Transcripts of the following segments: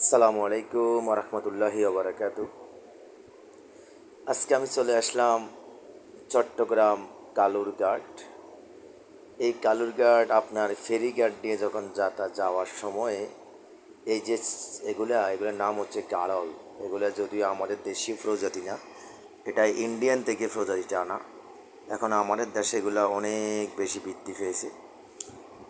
আসসালামু আলাইকুম রহমতুল্লাহি ওবরাকাতু। আজকে আমি চলে আসলাম চট্টগ্রাম কালুরঘাট। এই কালুরঘাট আপনার ফেরিঘাট দিয়ে যখন যাওয়ার সময়ে এই যে এগুলোর নাম হচ্ছে গাড়ল। এগুলো যদিও আমাদের দেশীয় প্রজাতি না, এটা ইন্ডিয়ান থেকে প্রজাতিটা আনা। এখন আমাদের দেশে এগুলো অনেক বেশি বৃদ্ধি পেয়েছে।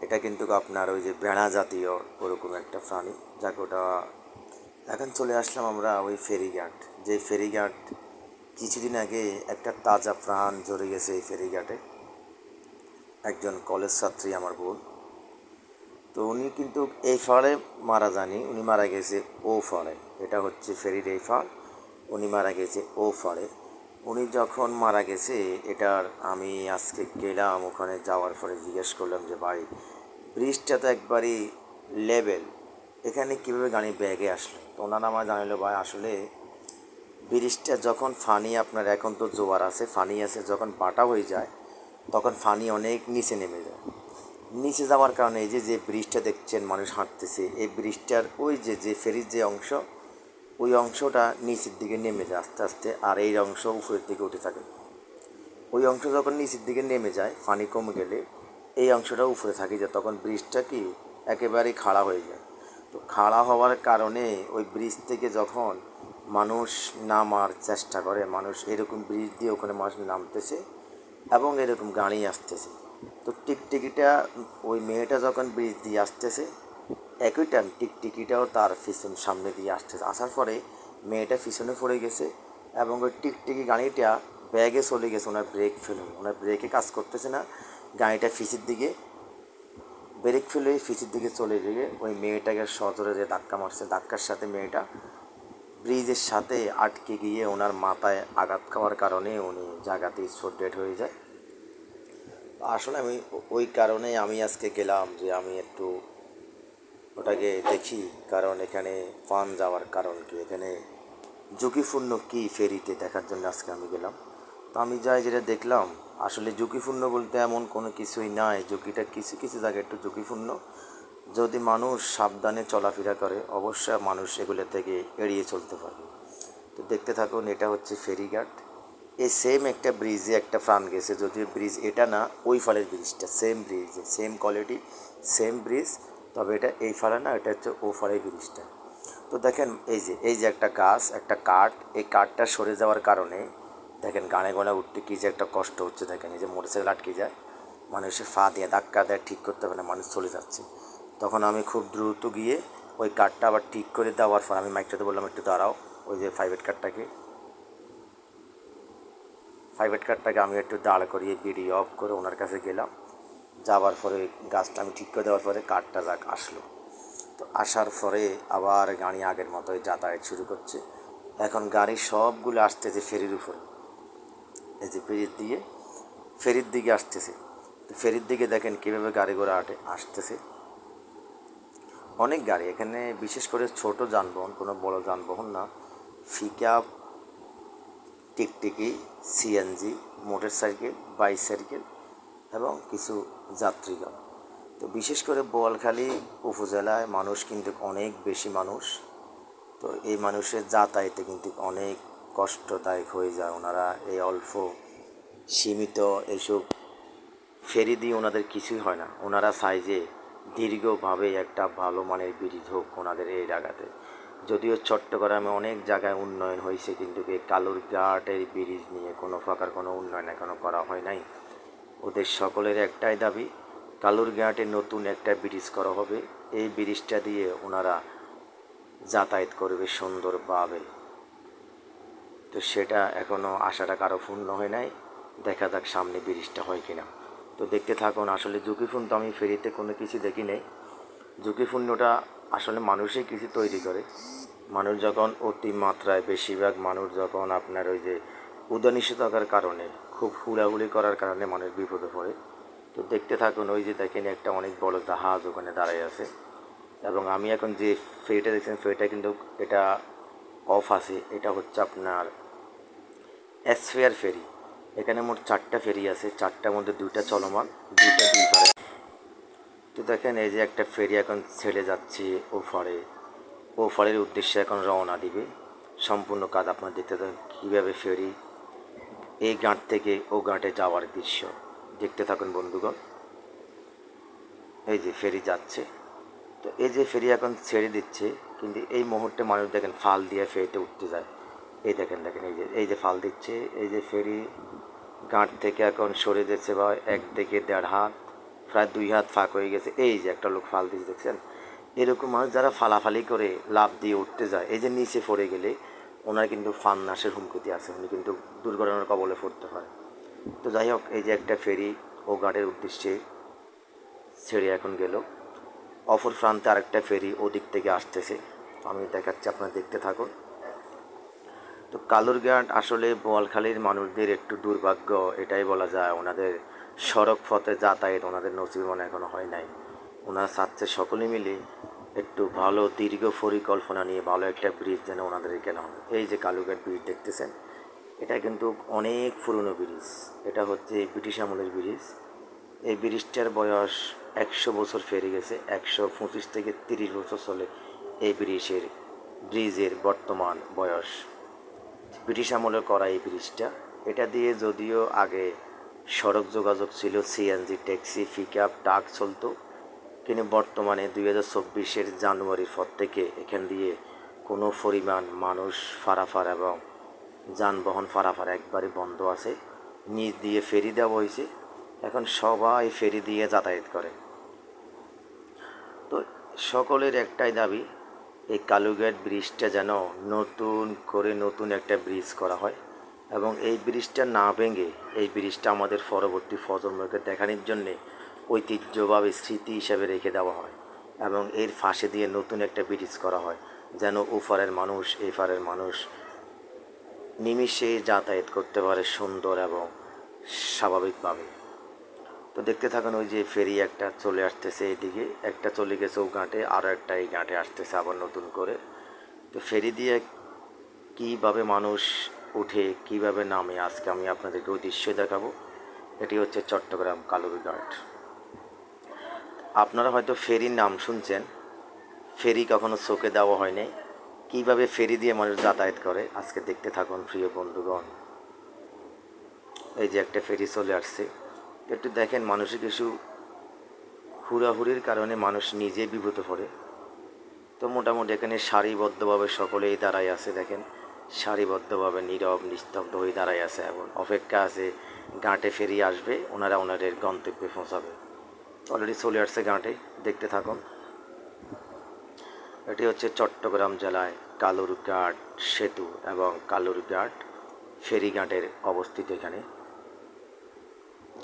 এটা কিন্তু আপনার ওই যে ভেড়া জাতীয় ওরকম একটা প্রাণী, যাকে ওটা এখন চলে আসলাম আমরা ওই ফেরিঘাট। যে ফেরিঘাট কিছুদিন আগে একটা তাজা প্রাণ ঝরে গেছে এই ফেরিঘাটে। একজন কলেজ ছাত্রী আমার বোন, তো উনি কিন্তু এই ফাড়ে মারা যায়নি, উনি মারা গেছে ও ফাড়ে। এটা হচ্ছে ফেরির এই ফাড়, উনি মারা গেছে ও ফাড়ে। উনি যখন মারা গেছে এটার আমি আজকে গেলাম, ওখানে যাওয়ার পরে জিজ্ঞেস করলাম যে ভাই, ব্রিজটা তো একবারই লেভেল, এখানে কীভাবে গাড়ি ব্যাগে আসলো? তো ওনারা আমার জানালো ভাই, আসলে ব্রিজটা যখন ফানি আপনার, এখন তো জোয়ার আছে, ফানি আছে, যখন বাটা হয়ে যায় তখন ফানি অনেক নিচে নেমে যায়। নিচে যাওয়ার কারণে এই যে ব্রিজটা দেখছেন মানুষ হাঁটতেছে, এই ব্রিজটার ওই যে ফেরির যে অংশ, ওই অংশটা নিচের দিকে নেমে যায় আস্তে আস্তে, আর এই অংশ উপরের দিকে উঠে থাকে। ওই অংশ যখন নিচের দিকে নেমে যায় পানি কমে গেলে, এই অংশটা উপরে থাকে যায়, তখন ব্রিজটা কি একেবারেই খাড়া হয়ে যায়। তো খাড়া হওয়ার কারণে ওই ব্রিজ থেকে যখন মানুষ নামার চেষ্টা করে, মানুষ এরকম ব্রিজ দিয়ে ওখানে মানুষ নামতেছে এবং এরকম গাড়ি আসতেছে। তো টিকটিকিটা, ওই মেয়েটা যখন ব্রিজ দিয়ে আসতেছে, একই টাইম টিকটিকিটাও তার পিছন সামনে দিয়ে আসতেছে। আসার পরে মেয়েটা পিছনে পড়ে গেছে এবং ওই টিকটিকি গাড়িটা ব্যাগে চলে গেছে। ওনার ব্রেক ফেল হয়ে, ওনার ব্রেকে কাজ করতেছে না, গাড়িটা ফিসির দিকে ব্রেক ফেল হয়ে ফিসির দিকে চলে গিয়ে ওই মেয়েটাকে সজোরে যে ধাক্কা মারছে, ধাক্কার সাথে মেয়েটা ব্রিজের সাথে আটকে গিয়ে ওনার মাথায় আঘাত খাওয়ার কারণে উনি জায়গাতেই স্পট ডেড হয়ে যায়। আসলে আমি ওই কারণে আমি আজকে গেলাম যে আমি একটু ওটাকে দেখি, কারণ এখানে ফান যাওয়ার কারণ কি, এখানে ঝুঁকিপূর্ণ কী ফেরিতে দেখার জন্য আজকে আমি গেলাম। তো আমি যাই যেটা দেখলাম, আসলে ঝুঁকিপূর্ণ বলতে এমন কোনো কিছুই নাই, ঝুঁকিটা কিছু কিছু জায়গায় একটু ঝুঁকিপূর্ণ। যদি মানুষ সাবধানে চলাফেরা করে অবশ্যই মানুষ এগুলো থেকে এড়িয়ে চলতে পারবে। তো দেখতে থাকুন, এটা হচ্ছে ফেরিঘাট। এই সেম একটা ব্রিজে একটা প্রাণ গেছে, যদিও ব্রিজ এটা না, ওই ফালের ব্রিজটা same bridge, same quality, same bridge, তবে এটা এই ফালে না, এটা হচ্ছে ও ফালের ব্রিজটা। তো দেখেন এই যে একটা গাছ, একটা কাঠ, এই কাঠটা সরে যাওয়ার কারণে দেখেন গানে গলা উঠতে কী যে একটা কষ্ট হচ্ছে। দেখেন এই যে মোটরসাইকেল আটকে যায়, মানুষের ফা দিয়ে ধাক্কা দেয়, ঠিক করতে হবে না, মানুষ চলে যাচ্ছে। তখন আমি খুব দ্রুত গিয়ে ওই কাঠটা আবার ঠিক করে দেওয়ার পর আমি মাইকটাতে বললাম একটু দাঁড়াও, ওই যে প্রাইভেট কারটাকে আমি একটু দাঁড় করিয়ে ভিডিও অফ করে ওনার কাছে গেলাম। যাওয়ার পরে গাছটা আমি ঠিক করে দেওয়ার পরে কারটা যাক আসলো। তো আসার পরে আবার গাড়ি আগের মতোই যাতায়াত শুরু করছে। এখন গাড়ি সবগুলো আসতেছে ফেরির উপরে, এই যে ফেরির দিকে আসতেছে। তো ফেরির দিকে দেখেন কীভাবে গাড়ি ঘোড়া আসতেছে, অনেক গাড়ি এখানে, বিশেষ করে ছোট যানবাহন, কোনো বড় যানবাহন না, পিকআপ, টিকটিকি, সিএনজি, মোটরসাইকেল, বাইসাইকেল এবং কিছু যাত্রীগণ। তো বিশেষ করে বোয়ালখালী উপজেলায় মানুষ কিন্তু অনেক বেশি মানুষ। তো এই মানুষের যাতায়াতে কিন্তু অনেক কষ্টদায়ক হয়ে যায়। ওনারা এই অল্প সীমিত এইসব ফেরি দিয়ে ওনাদের কিছুই হয় না, ওনারা চায় যে দীর্ঘভাবে একটা ভালো মানের ব্রিজ হোক ওনাদের এই জায়গাতে। যদিও চট্টগ্রামে অনেক জায়গায় উন্নয়ন হয়েছে, কিন্তু এই কালুরঘাটের ব্রিজ নিয়ে কোনো প্রকার কোনো উন্নয়ন এখনও করা হয় নাই। ওদের সকলের একটাই দাবি, কালুরঘাটে নতুন একটা ব্রিজ করা হবে, এই ব্রিজটা দিয়ে ওনারা যাতায়াত করবে সুন্দরভাবে। তো সেটা এখনও আশাটা কারো পূর্ণ হয় নাই, দেখা যাক সামনে ব্রিজটা হয় কিনা। তো দেখতে থাকুন। আসলে ঝুঁকিপূর্ণ তো আমি ফেরিতে কোনো কিছু দেখি নেই, ঝুঁকিপূর্ণটা আসলে মানুষই কিছু তৈরি করে। মানুষ যখন অতিমাত্রায়, বেশিরভাগ মানুষ যখন আপনার ওই যে উদাসীনতার কারণে, খুব হুড়াহুড়ি করার কারণে মানুষ বিপদে পড়ে। তো দেখতে থাকুন, ওই যে দেখেন একটা অনেক বড় জাহাজ ওখানে দাঁড়ায় আছে, এবং আমি এখন যে ফেরিটা দেখছেন ফেরিটা কিন্তু এটা অফ আছে। এটা হচ্ছে আপনার এসফেয়ার ফেরি। এখানে মোট 4টা ফেরি আছে, 4টার মধ্যে 2টা চলমান, 2টা দুই পারে। তো দেখেন এই যে একটা ফেরি এখন ছেড়ে যাচ্ছে ওপারে, ওপারের উদ্দেশ্যে এখন রওনা দিবে। সম্পূর্ণ কাজ আপনার দেখতে থাকুন, কীভাবে ফেরি এই ঘাট থেকে ও ঘাটে যাওয়ার দৃশ্য দেখতে থাকুন বন্ধুগণ। এই যে ফেরি যাচ্ছে, তো এই যে ফেরি এখন ছেড়ে দিচ্ছে, কিন্তু এই মুহূর্তে মানুষ দেখেন ফাল দিয়ে ফেরিতে উঠতে যায়। এই দেখেন দেখেন এই যে ফাল দিচ্ছে, এই যে ফেরি ঘাট থেকে এখন সরে যাচ্ছে, বা এক থেকে 1.5 হাত, প্রায় 2 হাত ফাঁক হয়ে গেছে। এই যে একটা লোক ফাল দিচ্ছে দেখছেন। এরকম মানুষ যারা ফালাফালি করে লাভ দিয়ে উঠতে যায়, এই যে নিচে পড়ে গেলে ওনার কিন্তু ফান নাশের হুমকিতে আছে, উনি কিন্তু দুর্ঘটনার কবলে পড়তে পারে। তো যাই হোক, এই যে একটা ফেরি ও ঘাটের উদ্দেশ্যে ছেড়ে এখন গেল, অপর প্রান্তে আরেকটা ফেরি ওদিক থেকে আসতেছে, আমি দেখাচ্ছি, আপনারা দেখতে থাকুন। তো কালুরঘাট আসলে বোয়ালখালীর মানুষদের একটু দুর্ভাগ্য, এটাই বলা যায়। ওনাদের সড়ক পথে যাতায়াত ওনাদের নসিব মনে এখনো হয় নাই। ওনারা চাচ্ছে সকলে মিলে একটু ভালো দীর্ঘ পরিকল্পনা নিয়ে ভালো একটা ব্রিজ যেন ওনাদের এখানে হয়। এই যে কালুরঘাট ব্রিজ দেখতেছেন, এটা কিন্তু অনেক পুরনো ব্রিজ। এটা হচ্ছে ব্রিটিশ আমলের ব্রিজ। এই ব্রিজটার বয়স 100 বছর পেরিয়ে গেছে। 125 থেকে 30 বছর চলে এই ব্রিজের বর্তমান বয়স। ব্রিটিশ আমলে করা এই ব্রিজটা, এটা দিয়ে যদিও আগে সড়ক যোগাযোগ ছিল, CNG taxi pick up truck চলতো, কিন্তু বর্তমানে 2024 জানুয়ারির পর থেকে এখান দিয়ে কোনো পরিমাণ মানুষ পারাপার এবং যানবাহন পারাপার একবারে বন্ধ আছে। নিচ দিয়ে ফেরি দেওয়া হয়েছে, এখন সবাই ফেরি দিয়ে যাতায়াত করে। তো সকলের একটাই দাবি, এই কালুঘাট ব্রিজটা যেন নতুন একটা ব্রিজ করা হয়, এবং এই ব্রিজটা না ভেঙে এই ব্রিজটা আমাদের পরবর্তী প্রজন্মকে দেখানোর জন্যে ঐতিহ্যভাবে স্মৃতি হিসাবে রেখে দেওয়া হয়, এবং এর পাশে দিয়ে নতুন একটা ব্রিজ করা হয়, যেন ওপারের মানুষ এপারের মানুষ নিমিষে যাতায়াত করতে পারে সুন্দর এবং স্বাভাবিকভাবে। তো দেখতে থাকুন, ওই যে ফেরি একটা চলে আসতেছে এদিকে, একটা চলে গেছে ও ঘাটে, আরও একটা এই ঘাটে আসতেছে আবার নতুন করে। তো ফেরি দিয়ে কীভাবে মানুষ উঠে কীভাবে নামে, আজকে আমি আপনাদেরকে ওই দৃশ্য দেখাবো। এটি হচ্ছে চট্টগ্রাম কালুরঘাট। আপনারা হয়তো ফেরির নাম শুনছেন, ফেরি কখনো চোখে দেওয়া হয়নি। কীভাবে ফেরি দিয়ে মানুষ যাতায়াত করে আজকে দেখতে থাকুন প্রিয় বন্ধুগণ। এই যে একটা ফেরি চলে আসছে, একটু দেখেন, মানুষের কিছু হুড়াহুড়ির কারণে মানুষ নিজে বিভূত পড়ে। তো মোটামুটি এখানে সারিবদ্ধভাবে সকলেই দাঁড়ায় আছে, দেখেন সারিবদ্ধভাবে নীরব নিস্তব্ধ হয়ে দাঁড়ায় আছে এবং অপেক্ষা আছে ঘাটে ফেরি আসবে, ওনারা ওনাদের গন্তব্যে পৌঁছাবে। অলরেডি চলে আসছে ঘাটে, দেখতে থাকুন। এটি হচ্ছে চট্টগ্রাম জেলায় কালুরঘাট সেতু এবং কালুরঘাট ফেরিঘাটের অবস্থিত এখানে।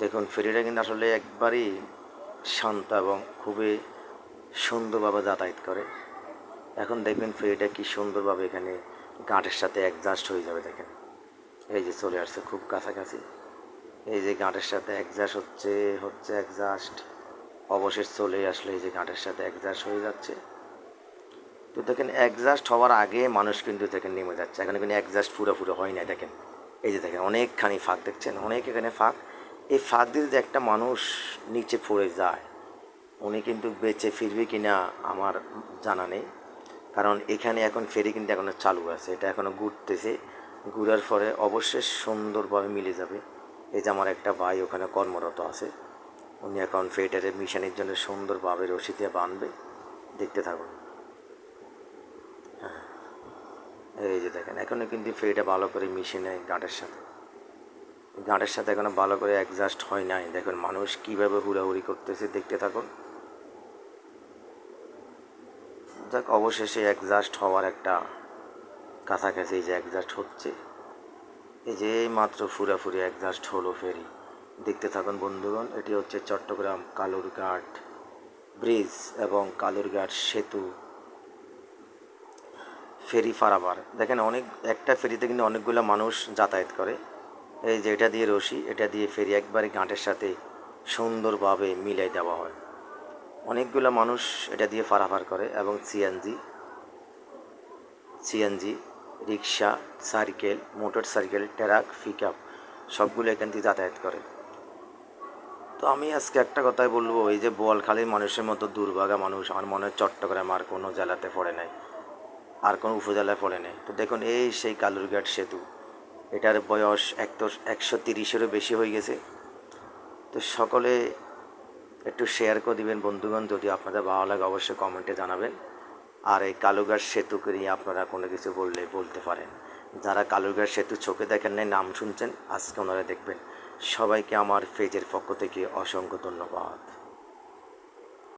দেখুন ফেরিটা কিন্তু আসলে একবারই শান্ত এবং খুবই সুন্দরভাবে যাতায়াত করে। এখন দেখবেন ফেরিটা কি সুন্দরভাবে এখানে ঘাটের সাথে অ্যাডজাস্ট হয়ে যাবে। দেখেন এই যে চলে আসছে খুব কাছাকাছি, এই যে ঘাটের সাথে অ্যাডজাস্ট হচ্ছে অ্যাডজাস্ট, অবশেষ চলে আসলে এই যে ঘাটের সাথে অ্যাডজাস্ট হয়ে যাচ্ছে। তো দেখেন অ্যাডজাস্ট হওয়ার আগে মানুষ কিন্তু দেখেন নেমে যাচ্ছে, এখানে কিন্তু অ্যাডজাস্ট পুরো হয় না। দেখেন এই যে দেখেন অনেকখানি ফাঁক দেখছেন, অনেক এখানে ফাঁক। এই ফাঁক দিয়ে যে একটা মানুষ নিচে পড়ে যায়, উনি কিন্তু বেঁচে ফিরবে কি না আমার জানা নেই, কারণ এখানে এখন ফেরি কিন্তু এখনও চালু আছে, এটা এখনও ঘুরতেছে, ঘুরার পরে অবশ্যই সুন্দরভাবে মিলে যাবে। এই যে আমার একটা ভাই ওখানে কর্মরত আছে, উনি এখন ফেরিটারে মিশনের জন্য সুন্দরভাবে রশি দিয়ে বাঁধবে, দেখতে থাকুন। এই যে দেখেন এখনও কিন্তু ফেরিটা ভালো করে মিশে নেয় ঘাটের সাথে এখনও ভালো করে অ্যাডজাস্ট হয় নাই। দেখুন মানুষ কীভাবে হুড়াহুড়ি করতেছে, দেখতে থাকুন। যাক, অবশেষে অ্যাডজাস্ট হওয়ার একটা কাছাকাছি, যে অ্যাডজাস্ট হচ্ছে, এই যে মাত্র ফুরাফুরি অ্যাডজাস্ট হলো ফেরি, দেখতে থাকুন বন্ধুগণ। এটি হচ্ছে চট্টগ্রাম কালুরঘাট ব্রিজ এবং কালুরঘাট সেতু ফেরি পারাপার। দেখেন একটা ফেরিতে কিন্তু অনেকগুলো মানুষ যাতায়াত করে। এই যে এটা দিয়ে রশি, এটা দিয়ে ফেরি একবারে ঘাটের সাথে সুন্দরভাবে মিলাই দেওয়া হয়, অনেকগুলো মানুষ এটা দিয়ে পারাপার করে, এবং CNG rickshaw, cycle, motor cycle, truck, pick up সবগুলো এখান থেকে যাতায়াত করে। তো আমি আজকে একটা কথাই বলবো, এই যে বোয়ালখালীর মানুষের মতো দুর্ভাগা মানুষ আমার মনে হয় চট্টগ্রাম আর কোনো জেলাতে পড়ে নাই। আর কোনো উপজেলায় পড়ে নেই। তো দেখুন এই সেই কালুরঘাট সেতু, এটার বয়স 130-এরও বেশি হয়ে গেছে। তো সকলে একটু শেয়ার করে দিবেন বন্ধুগণ, যদি আপনাদের ভালো লাগে অবশ্যই কমেন্টে জানাবেন। আর এই কালুরঘাট সেতুকে নিয়ে আপনারা কোনো কিছু বললে বলতে পারেন। যারা কালুরঘাট সেতু চোখে দেখেন নাই, নাম শুনছেন, আজকে ওনারা দেখবেন। সবাইকে আমার পেজের পক্ষ থেকে অসংখ্য ধন্যবাদ।